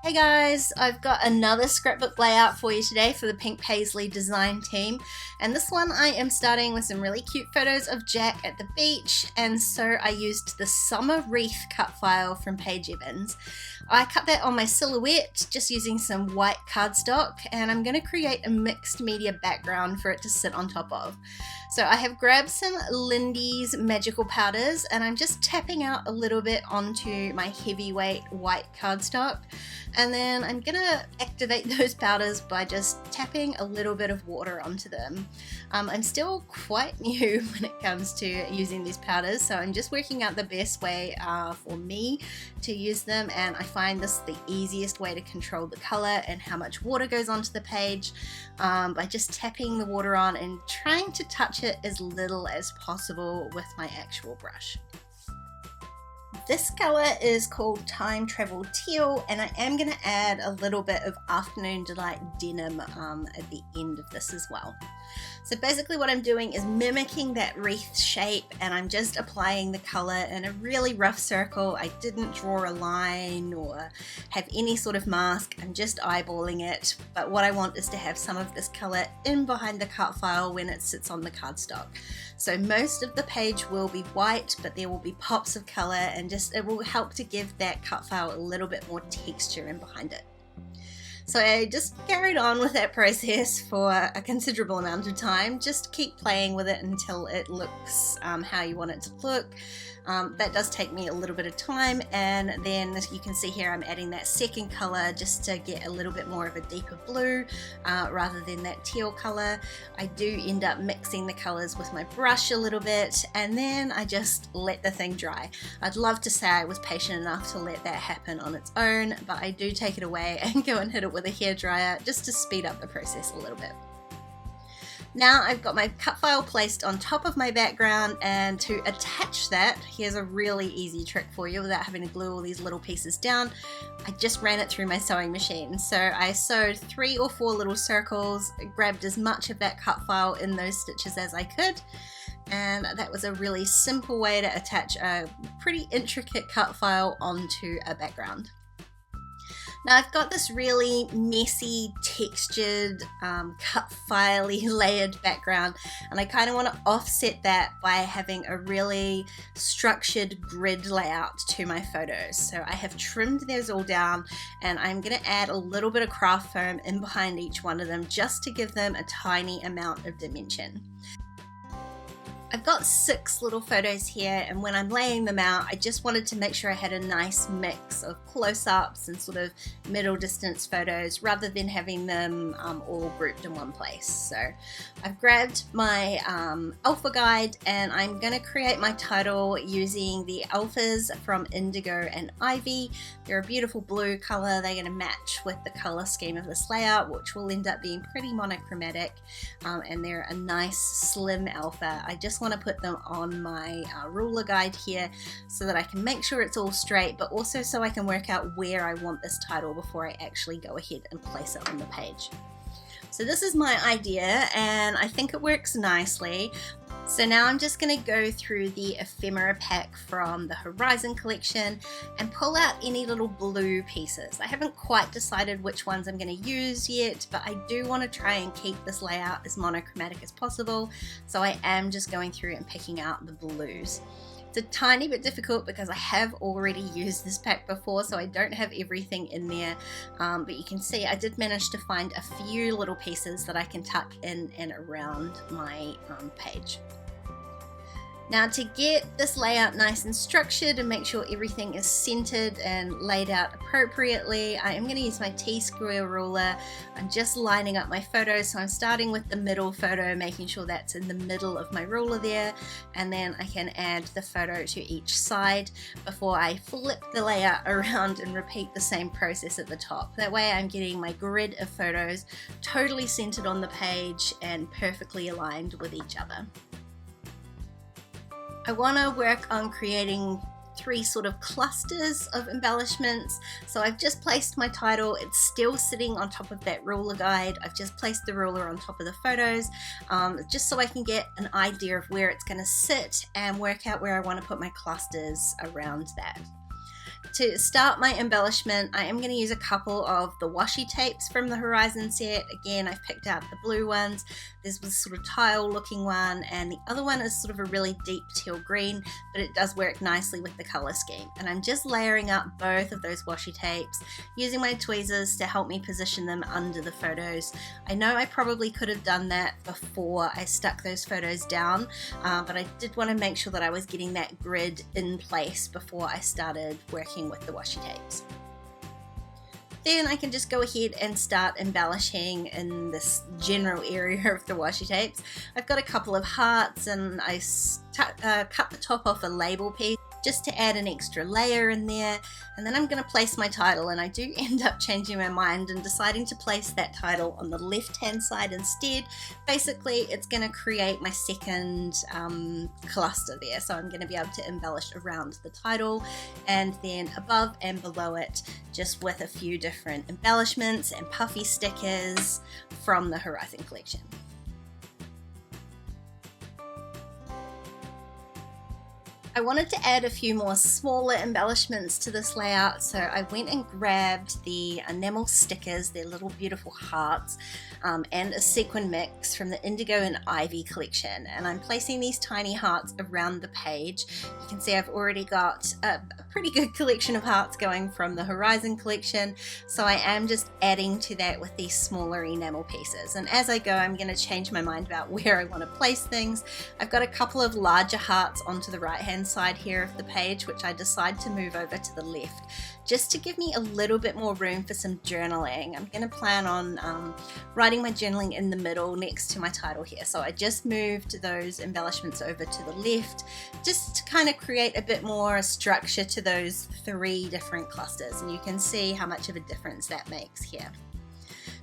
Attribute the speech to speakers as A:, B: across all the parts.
A: Hey guys, I've got another scrapbook layout for you today for the Pink Paislee design team, and this one I am starting with some really cute photos of Jack at the beach, and so I used the summer wreath cut file from Paige Evans. I cut that on my silhouette just using some white cardstock, and I'm going to create a mixed media background for it to sit on top of. So I have grabbed some Lindy's magical powders and I'm just tapping out a little bit onto my heavyweight white cardstock, and then I'm gonna activate those powders by just tapping a little bit of water onto them. I'm still quite new when it comes to using these powders, so I'm just working out the best way for me to use them, and I find this the easiest way to control the color and how much water goes onto the page by just tapping the water on and trying to touch it as little as possible with my actual brush. This color is called Time Travel Teal, and I am going to add a little bit of Afternoon Delight denim at the end of this as well. So basically what I'm doing is mimicking that wreath shape, and I'm just applying the color in a really rough circle. I didn't draw a line or have any sort of mask, I'm just eyeballing it, but what I want is to have some of this color in behind the cut file when it sits on the cardstock. So most of the page will be white, but there will be pops of color, and it will help to give that cut file a little bit more texture in behind it. So I just carried on with that process for a considerable amount of time. Just keep playing with it until it looks how you want it to look. That does take me a little bit of time, and then as you can see here, I'm adding that second color just to get a little bit more of a deeper blue rather than that teal color. I do end up mixing the colors with my brush a little bit, and then I just let the thing dry. I'd love to say I was patient enough to let that happen on its own, but I do take it away and go and hit it with a hairdryer just to speed up the process a little bit. Now I've got my cut file placed on top of my background, and to attach that, here's a really easy trick for you without having to glue all these little pieces down. I just ran it through my sewing machine. So I sewed 3 or 4 little circles, grabbed as much of that cut file in those stitches as I could, and that was a really simple way to attach a pretty intricate cut file onto a background. Now I've got this really messy, textured, cut filey layered background, and I kind of want to offset that by having a really structured grid layout to my photos. So I have trimmed those all down, and I'm going to add a little bit of craft foam in behind each one of them just to give them a tiny amount of dimension. I've got 6 little photos here, and when I'm laying them out, I just wanted to make sure I had a nice mix of close-ups and sort of middle distance photos rather than having them all grouped in one place. So I've grabbed my alpha guide, and I'm going to create my title using the alphas from Indigo and Ivy. They're a beautiful blue color. They're going to match with the color scheme of this layout, which will end up being pretty monochromatic, and they're a nice slim alpha. I just want to put them on my ruler guide here so that I can make sure it's all straight, but also so I can work out where I want this title before I actually go ahead and place it on the page. So this is my idea, and I think it works nicely. So now I'm just going to go through the ephemera pack from the Horizon collection and pull out any little blue pieces. I haven't quite decided which ones I'm going to use yet, but I do want to try and keep this layout as monochromatic as possible, so I am just going through and picking out the blues. It's a tiny bit difficult because I have already used this pack before, so I don't have everything in there, but you can see I did manage to find a few little pieces that I can tuck in and around my page. Now, to get this layout nice and structured and make sure everything is centered and laid out appropriately, I am going to use my T-square ruler. I'm just lining up my photos, so I'm starting with the middle photo, making sure that's in the middle of my ruler there, and then I can add the photo to each side before I flip the layout around and repeat the same process at the top. That way I'm getting my grid of photos totally centered on the page and perfectly aligned with each other. I want to work on creating 3 sort of clusters of embellishments. So I've just placed my title. It's still sitting on top of that ruler guide. I've just placed the ruler on top of the photos just so I can get an idea of where it's going to sit and work out where I want to put my clusters around that. To start my embellishment, I am going to use a couple of the washi tapes from the Horizon set. Again, I've picked out the blue ones. There's this sort of tile looking one, and the other one is sort of a really deep teal green, but it does work nicely with the color scheme. And I'm just layering up both of those washi tapes, using my tweezers to help me position them under the photos. I know I probably could have done that before I stuck those photos down, but I did want to make sure that I was getting that grid in place before I started working with the washi tapes. Then I can just go ahead and start embellishing in this general area of the washi tapes. I've got a couple of hearts, and I cut the top off a label piece just to add an extra layer in there, and then I'm going to place my title, and I do end up changing my mind and deciding to place that title on the left hand side instead. Basically it's going to create my second cluster there, so I'm going to be able to embellish around the title and then above and below it just with a few different embellishments and puffy stickers from the Horizon collection. I wanted to add a few more smaller embellishments to this layout, so I went and grabbed the enamel stickers, they're little beautiful hearts, and a sequin mix from the Indigo and Ivy collection, and I'm placing these tiny hearts around the page. You can see I've already got a pretty good collection of hearts going from the Horizon collection, so I am just adding to that with these smaller enamel pieces, and as I go I'm going to change my mind about where I want to place things. I've got a couple of larger hearts onto the right hand side here of the page, which I decide to move over to the left just to give me a little bit more room for some journaling. I'm going to plan on writing my journaling in the middle next to my title here, so I just moved those embellishments over to the left just to kind of create a bit more structure to those three different clusters, and you can see how much of a difference that makes here.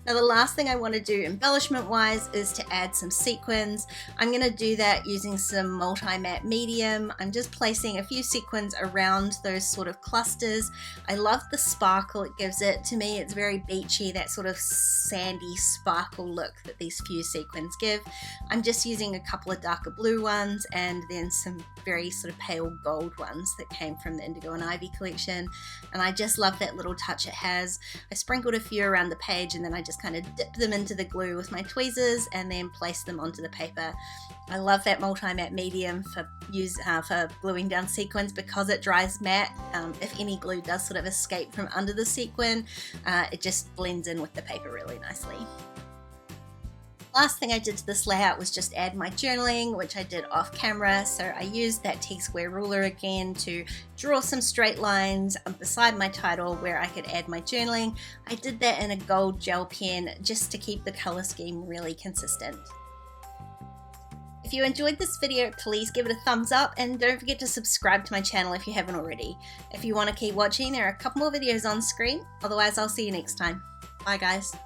A: Now the last thing I want to do embellishment wise is to add some sequins. I'm going to do that using some multi-matte medium. I'm just placing a few sequins around those sort of clusters. I love the sparkle it gives it. To me it's very beachy, that sort of sandy sparkle look that these few sequins give. I'm just using a couple of darker blue ones and then some very sort of pale gold ones that came from the Indigo and Ivy collection, and I just love that little touch it has. I sprinkled a few around the page and then I just kind of dip them into the glue with my tweezers and then place them onto the paper. I love that multi-matte medium for gluing down sequins because it dries matte. If any glue does sort of escape from under the sequin, it just blends in with the paper really nicely. Last thing I did to this layout was just add my journaling, which I did off camera. So I used that T-square ruler again to draw some straight lines beside my title where I could add my journaling. I did that in a gold gel pen just to keep the color scheme really consistent. If you enjoyed this video, please give it a thumbs up and don't forget to subscribe to my channel if you haven't already. If you want to keep watching, there are a couple more videos on screen. Otherwise, I'll see you next time. Bye guys.